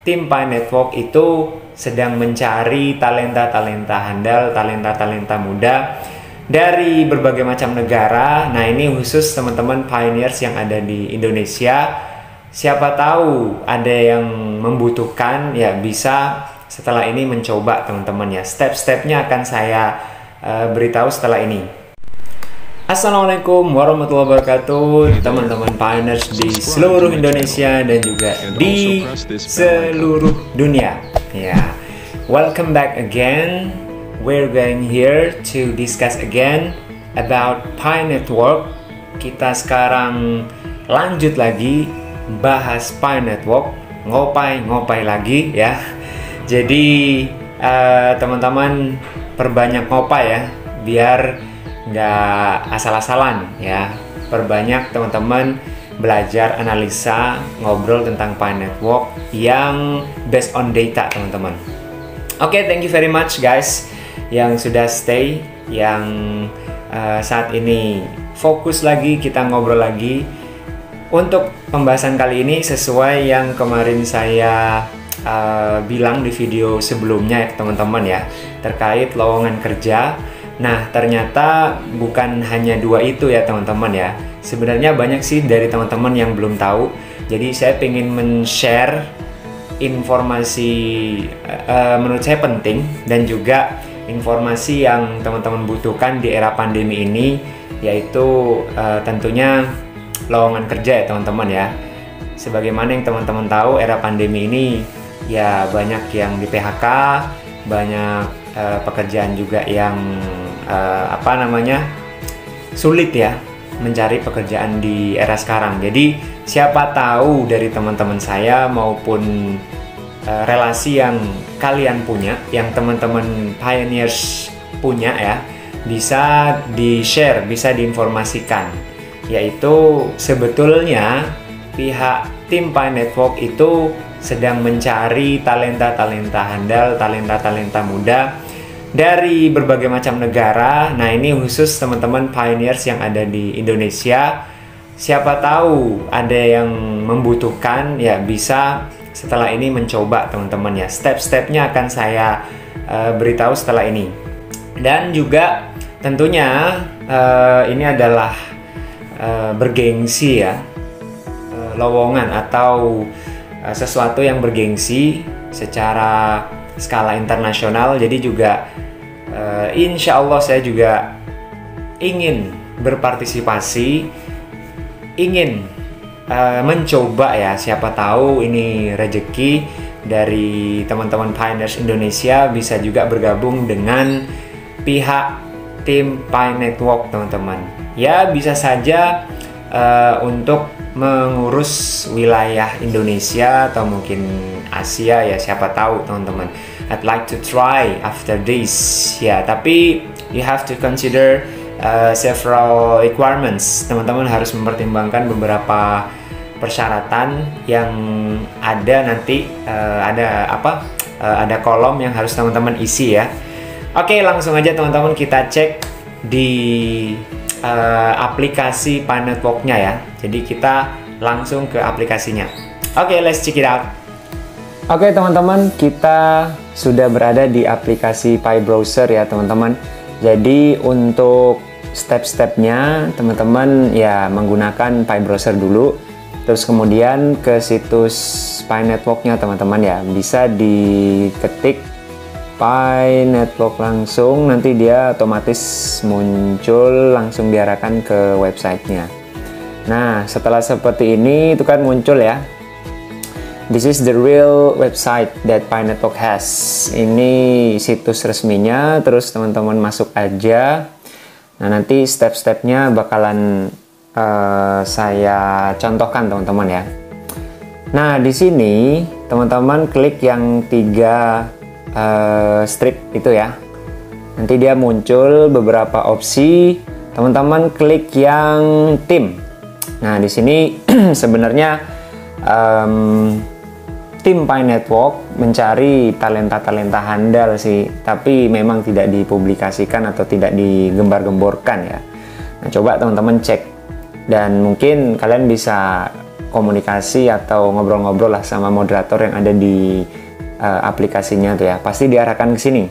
tim Pi Network itu sedang mencari talenta-talenta handal, talenta-talenta muda dari berbagai macam negara. Nah, ini khusus teman-teman pioneers yang ada di Indonesia. Siapa tahu ada yang membutuhkan, ya bisa setelah ini mencoba teman-teman ya. Step-stepnya akan saya beritahu setelah ini. Assalamualaikum warahmatullahi wabarakatuh, teman-teman pioneers di seluruh Indonesia dan juga di seluruh dunia. Ya, welcome back again. We're going here to discuss again about Pi Network. Kita sekarang lanjut lagi bahas Pi Network, ngopai lagi ya. Jadi teman-teman perbanyak ngopai ya, biar nggak asal-asalan ya. Perbanyak teman-teman belajar analisa, ngobrol tentang Pi Network yang based on data teman-teman. Oke, thank you very much guys yang sudah stay, yang saat ini fokus lagi, kita ngobrol lagi. Untuk pembahasan kali ini sesuai yang kemarin saya bilang di video sebelumnya ya teman-teman ya, terkait lowongan kerja. Nah, ternyata bukan hanya dua itu ya teman-teman ya. Sebenarnya banyak sih dari teman-teman yang belum tahu. Jadi saya ingin men-share informasi menurut saya penting dan juga informasi yang teman-teman butuhkan di era pandemi ini, yaitu tentunya lowongan kerja ya teman-teman ya. Sebagaimana yang teman-teman tahu, era pandemi ini ya banyak yang di PHK, banyak pekerjaan juga yang sulit ya mencari pekerjaan di era sekarang. Jadi siapa tahu dari teman-teman saya maupun relasi yang kalian punya, yang teman-teman pioneers punya ya, bisa di-share, bisa diinformasikan. Yaitu sebetulnya pihak tim Pi Network itu sedang mencari talenta-talenta handal, talenta-talenta muda dari berbagai macam negara. Nah, ini khusus teman-teman pioneers yang ada di Indonesia. Siapa tahu ada yang membutuhkan, ya bisa setelah ini mencoba teman-teman ya. Step-stepnya akan saya beritahu setelah ini. Dan juga tentunya ini adalah bergengsi ya, lowongan atau sesuatu yang bergengsi secara skala internasional. Jadi juga insya Allah saya juga ingin berpartisipasi, ingin mencoba ya, siapa tahu ini rezeki dari teman-teman pioneers Indonesia bisa juga bergabung dengan pihak tim Pi Network teman-teman. Ya bisa saja untuk mengurus wilayah Indonesia atau mungkin Asia ya, siapa tahu teman-teman. I'd like to try after this ya, tapi you have to consider several requirements. Teman-teman harus mempertimbangkan beberapa persyaratan yang ada nanti, ada kolom yang harus teman-teman isi ya. Oke, langsung aja teman-teman kita cek di aplikasi Pi Network-nya ya. Jadi kita langsung ke aplikasinya. Oke, let's check it out. Oke teman-teman, kita sudah berada di aplikasi Pi Browser ya teman-teman. Jadi untuk step-stepnya teman-teman ya menggunakan Pi Browser dulu. Terus kemudian ke situs Pi Network-nya teman-teman ya. Bisa diketik Pi Network langsung, nanti dia otomatis muncul, langsung diarahkan ke websitenya. Nah, setelah seperti ini itu kan muncul ya, this is the real website that Pi Network has. Ini situs resminya, terus teman-teman masuk aja. Nah, nanti step-stepnya bakalan saya contohkan teman-teman ya. Nah, di sini teman-teman klik yang 3 strip itu ya. Nanti dia muncul beberapa opsi. Teman-teman klik yang tim. Nah, di sini sebenarnya tim Pi Network mencari talenta-talenta handal sih, tapi memang tidak dipublikasikan atau tidak digembar-gemborkan ya. Nah, coba teman-teman cek, dan mungkin kalian bisa komunikasi atau ngobrol-ngobrol lah sama moderator yang ada di aplikasinya tuh ya, pasti diarahkan ke sini.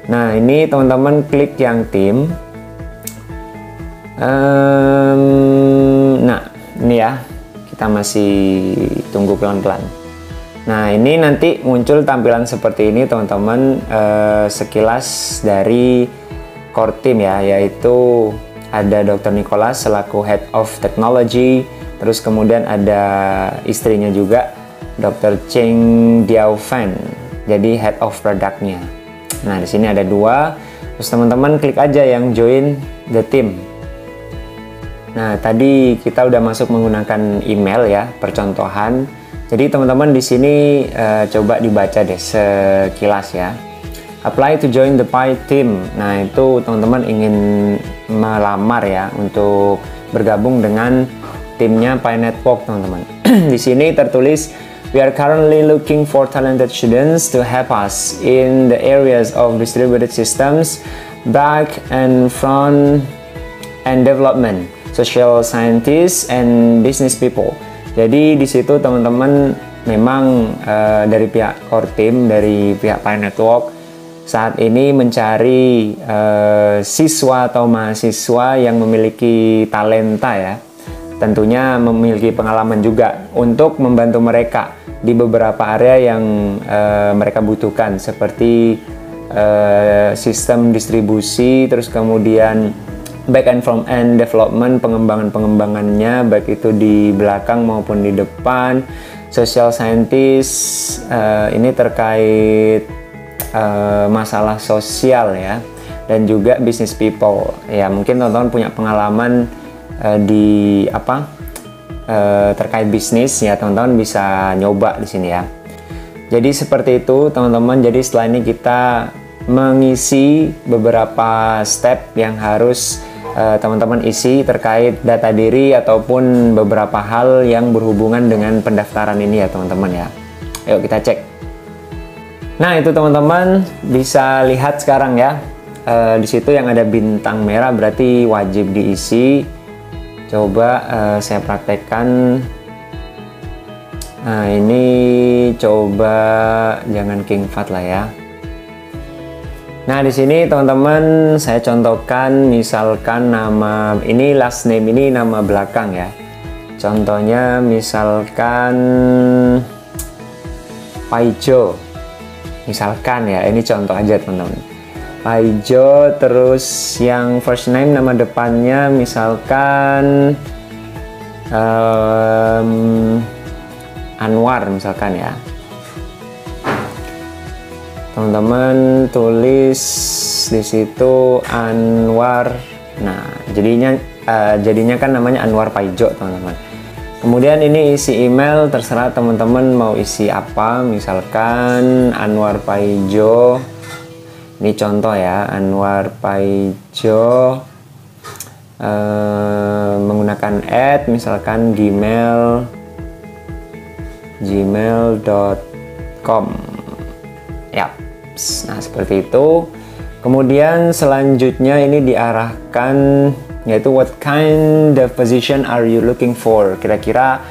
Nah, ini teman-teman klik yang tim. Nah, ini ya, kita masih tunggu pelan-pelan. Nah, ini nanti muncul tampilan seperti ini teman-teman, sekilas dari core team ya, yaitu ada Dr. Nicholas selaku Head of Technology, terus kemudian ada istrinya juga, Dr. Cheng Diao Fan, jadi Head of Product-nya. Nah, di sini ada 2, terus teman-teman klik aja yang join the team. Nah, tadi kita udah masuk menggunakan email ya, percontohan. Jadi teman-teman di sini coba dibaca deh sekilas ya. Apply to join the Pi team. Nah, itu teman-teman ingin melamar ya untuk bergabung dengan timnya Pi Network, teman-teman. Di sini tertulis, we are currently looking for talented students to help us in the areas of distributed systems, back and front and development, social scientists and business people. Jadi di situ teman-teman memang dari pihak core team, dari pihak Pi Network saat ini mencari siswa atau mahasiswa yang memiliki talenta ya, tentunya memiliki pengalaman juga untuk membantu mereka di beberapa area yang mereka butuhkan, seperti sistem distribusi, terus kemudian back and front end development, pengembangannya baik itu di belakang maupun di depan, social scientist, ini terkait masalah sosial ya, dan juga business people ya, mungkin teman-teman punya pengalaman di terkait bisnis ya, teman-teman bisa nyoba di sini ya. Jadi seperti itu teman-teman. Jadi setelah ini kita mengisi beberapa step yang harus teman-teman isi terkait data diri ataupun beberapa hal yang berhubungan dengan pendaftaran ini ya teman-teman ya. Ayo kita cek. Nah, itu teman-teman bisa lihat sekarang ya. Di situ yang ada bintang merah berarti wajib diisi. Coba saya praktekkan. Nah, ini coba jangan King Fahd lah ya. Nah, di sini teman-teman saya contohkan, misalkan nama ini last name, ini nama belakang ya. Contohnya misalkan Paijo. Misalkan ya, ini contoh aja teman-teman. Paijo, terus yang first name nama depannya misalkan Anwar misalkan ya. Teman-teman tulis di situ Anwar. Nah, jadinya kan namanya Anwar Paijo, teman-teman. Kemudian ini isi email, terserah teman-teman mau isi apa. Misalkan Anwar Paijo. Ini contoh ya, Anwar Paijo menggunakan misalkan gmail.com ya. Nah, seperti itu. Kemudian selanjutnya ini diarahkan, yaitu what kind of position are you looking for? Kira-kira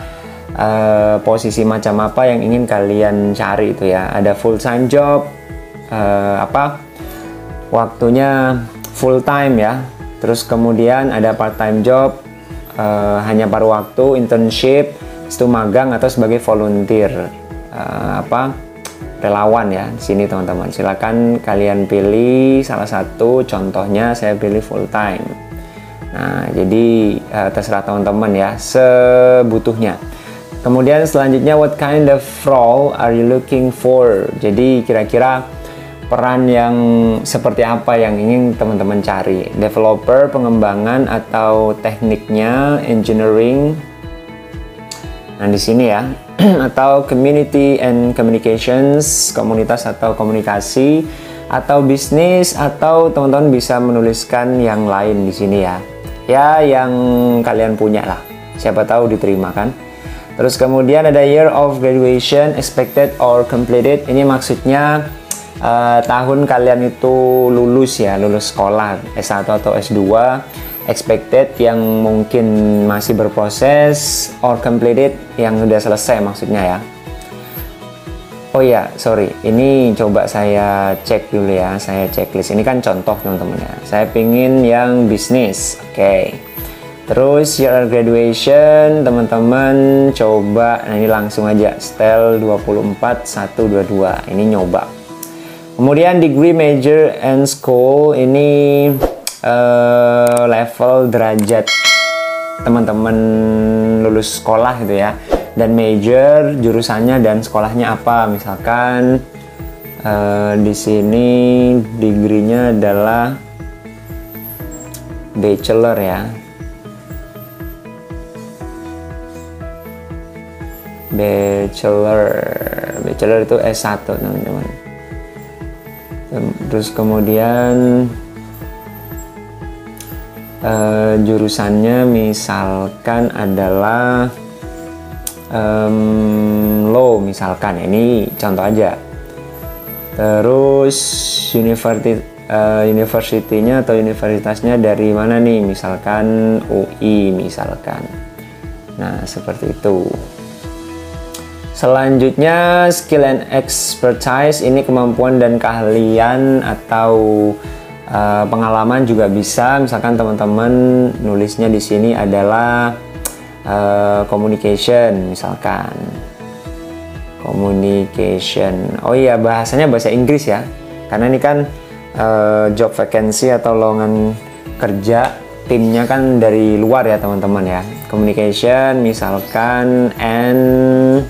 posisi macam apa yang ingin kalian cari itu ya. Ada full time job, waktunya full time ya. Terus kemudian ada part time job, hanya paruh waktu, internship, itu magang atau sebagai volunteer, relawan ya. Di sini teman-teman silakan kalian pilih salah satu. Contohnya saya pilih full time. Nah, jadi terserah teman-teman ya, sebutuhnya. Kemudian selanjutnya what kind of role are you looking for? Jadi kira-kira peran yang seperti apa yang ingin teman-teman cari? Developer, pengembangan, atau tekniknya, engineering. Nah, di sini ya. Atau community and communications, komunitas atau komunikasi, atau bisnis, atau teman-teman bisa menuliskan yang lain di sini ya. Ya, yang kalian punya lah. Siapa tahu diterima kan. Terus kemudian ada year of graduation expected or completed. Ini maksudnya tahun kalian itu lulus ya, lulus sekolah S1 atau S2. expected yang mungkin masih berproses, or completed yang sudah selesai maksudnya ya. Oh ya, sorry, ini coba saya cek dulu ya, saya checklist. Ini kan contoh teman-teman ya. Saya pingin yang bisnis, oke. Terus year graduation, teman-teman coba, nah ini langsung aja, STEL 24122, ini nyoba. Kemudian degree, major, and school, ini level derajat teman-teman lulus sekolah gitu ya. Dan major jurusannya dan sekolahnya apa, misalkan di sini degree-nya adalah bachelor ya, bachelor itu S1 teman-teman. Terus kemudian jurusannya misalkan adalah law misalkan, ini contoh aja. Terus university-nya atau universitasnya dari mana nih, misalkan UI misalkan. Nah seperti itu. Selanjutnya skill and expertise, ini kemampuan dan keahlian atau pengalaman juga bisa. Misalkan teman-teman nulisnya di sini adalah communication misalkan, communication. Oh iya, bahasanya bahasa Inggris ya, karena ini kan job vacancy atau lowongan kerja, timnya kan dari luar ya teman-teman ya. Communication misalkan, and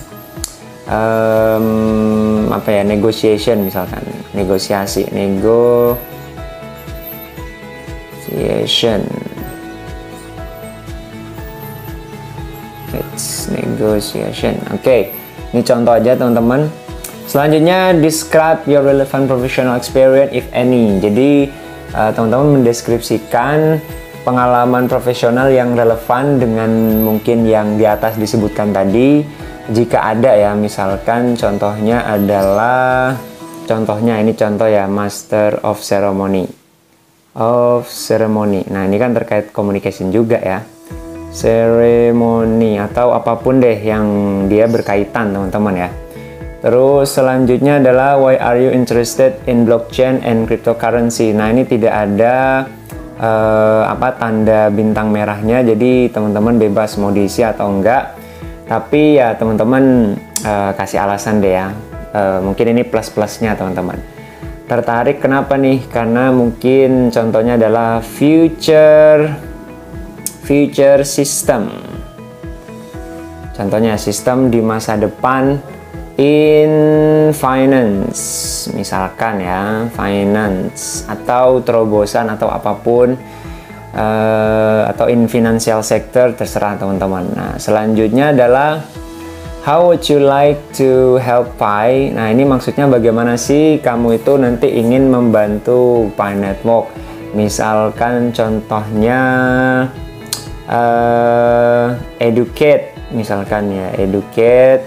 apa ya, negotiation misalkan, negosiasi, negotiation. Oke, ini contoh aja teman-teman. Selanjutnya describe your relevant professional experience if any. Jadi teman-teman mendeskripsikan pengalaman profesional yang relevan dengan mungkin yang di atas disebutkan tadi, jika ada ya. Misalkan contohnya adalah, ini contoh ya, Master of Ceremony. Nah ini kan terkait communication juga ya, ceremony atau apapun deh yang dia berkaitan teman-teman ya. Terus selanjutnya adalah why are you interested in blockchain and cryptocurrency. Nah ini tidak ada tanda bintang merahnya, jadi teman-teman bebas mau diisi atau enggak, tapi ya teman-teman kasih alasan deh ya. Mungkin ini plus-plusnya teman-teman. Tertarik kenapa nih? Karena mungkin contohnya adalah future system. Contohnya sistem di masa depan in finance misalkan ya, finance atau terobosan atau apapun, atau in financial sector, terserah teman-teman. Nah selanjutnya adalah how would you like to help Pi. Nah ini maksudnya bagaimana sih kamu itu nanti ingin membantu Pi Network. Misalkan contohnya educate misalkan ya, educate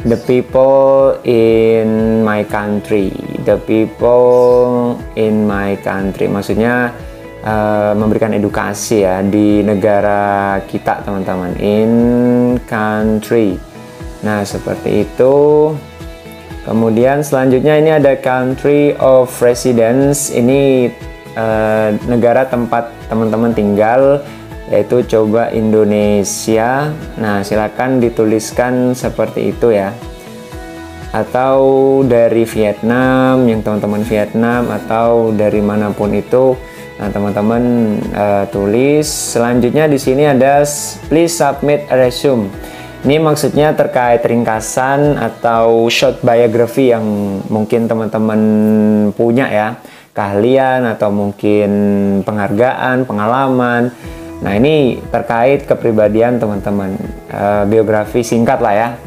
the people in my country, maksudnya memberikan edukasi ya di negara kita teman-teman, in country. Nah seperti itu. Kemudian selanjutnya ini ada country of residence, ini negara tempat teman-teman tinggal, yaitu coba Indonesia. Nah silakan dituliskan seperti itu ya, atau dari Vietnam, yang teman-teman Vietnam, atau dari manapun itu. Nah teman-teman tulis. Selanjutnya di sini ada please submit a resume. Ini maksudnya terkait ringkasan atau short biography yang mungkin teman-teman punya ya, keahlian atau mungkin penghargaan, pengalaman. Nah ini terkait kepribadian teman-teman, biografi singkat lah ya.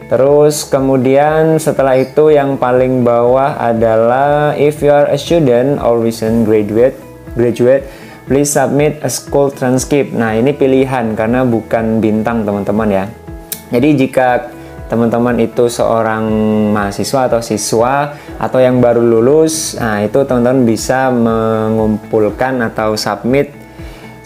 Terus kemudian setelah itu yang paling bawah adalah if you are a student or recent graduate, please submit a school transcript. Nah ini pilihan karena bukan bintang teman-teman ya. Jadi jika teman-teman itu seorang mahasiswa atau siswa atau yang baru lulus, nah itu teman-teman bisa mengumpulkan atau submit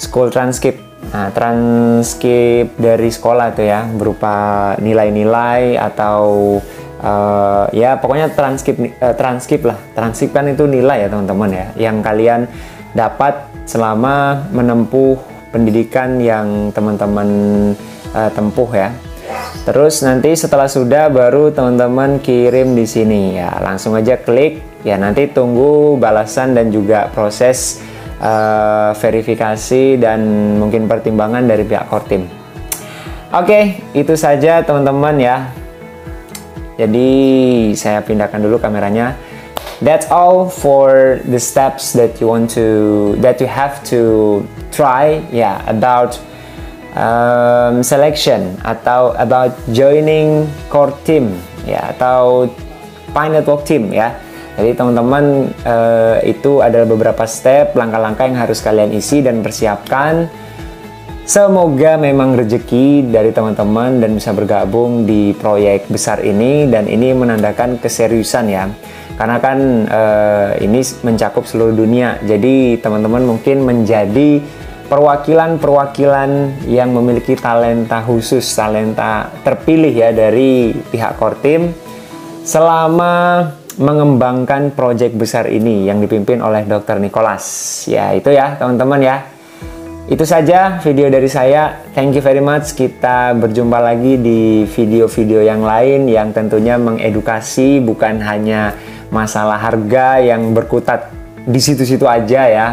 school transcript. Nah, transkrip dari sekolah itu ya, berupa nilai-nilai atau ya pokoknya transkrip lah. Transkrip kan itu nilai ya teman-teman ya, yang kalian dapat selama menempuh pendidikan yang teman-teman tempuh ya. Terus nanti setelah sudah baru teman-teman kirim di sini ya, langsung aja klik ya, nanti tunggu balasan dan juga proses verifikasi dan mungkin pertimbangan dari pihak Kortim. Oke, itu saja teman-teman ya. Jadi saya pindahkan dulu kameranya. That's all for the steps that you have to try ya, about selection atau about joining core team ya, atau Pi Network team ya. Jadi teman-teman itu adalah beberapa step, langkah-langkah yang harus kalian isi dan persiapkan. Semoga memang rezeki dari teman-teman dan bisa bergabung di proyek besar ini, dan ini menandakan keseriusan ya. Karena kan ini mencakup seluruh dunia. Jadi teman-teman mungkin menjadi perwakilan-perwakilan yang memiliki talenta khusus, talenta terpilih ya dari pihak Kortim selama mengembangkan proyek besar ini yang dipimpin oleh Dr. Nicholas. Ya, itu ya teman-teman ya. Itu saja video dari saya. Thank you very much. Kita berjumpa lagi di video-video yang lain yang tentunya mengedukasi, bukan hanya masalah harga yang berkutat di situ-situ aja ya.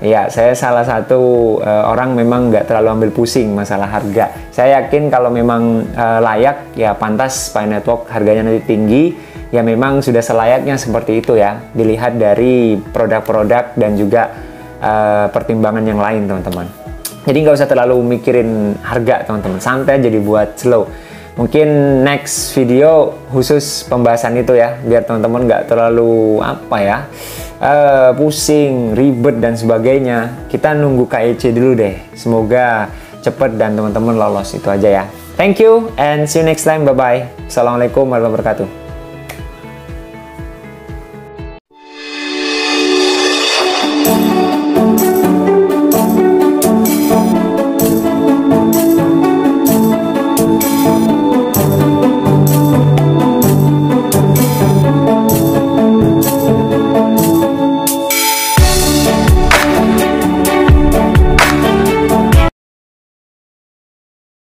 Ya, saya salah satu orang memang nggak terlalu ambil pusing masalah harga. Saya yakin kalau memang layak, ya pantas Pi Network harganya nanti tinggi, ya memang sudah selayaknya seperti itu ya. Dilihat dari produk-produk dan juga pertimbangan yang lain teman-teman. Jadi nggak usah terlalu mikirin harga teman-teman, santai aja dibuat slow. Mungkin next video khusus pembahasan itu ya, biar teman-teman nggak terlalu pusing, ribet dan sebagainya. Kita nunggu KEC dulu deh. Semoga cepet dan teman-teman lolos, itu aja ya. Thank you and see you next time. Bye bye. Assalamualaikum warahmatullahi wabarakatuh.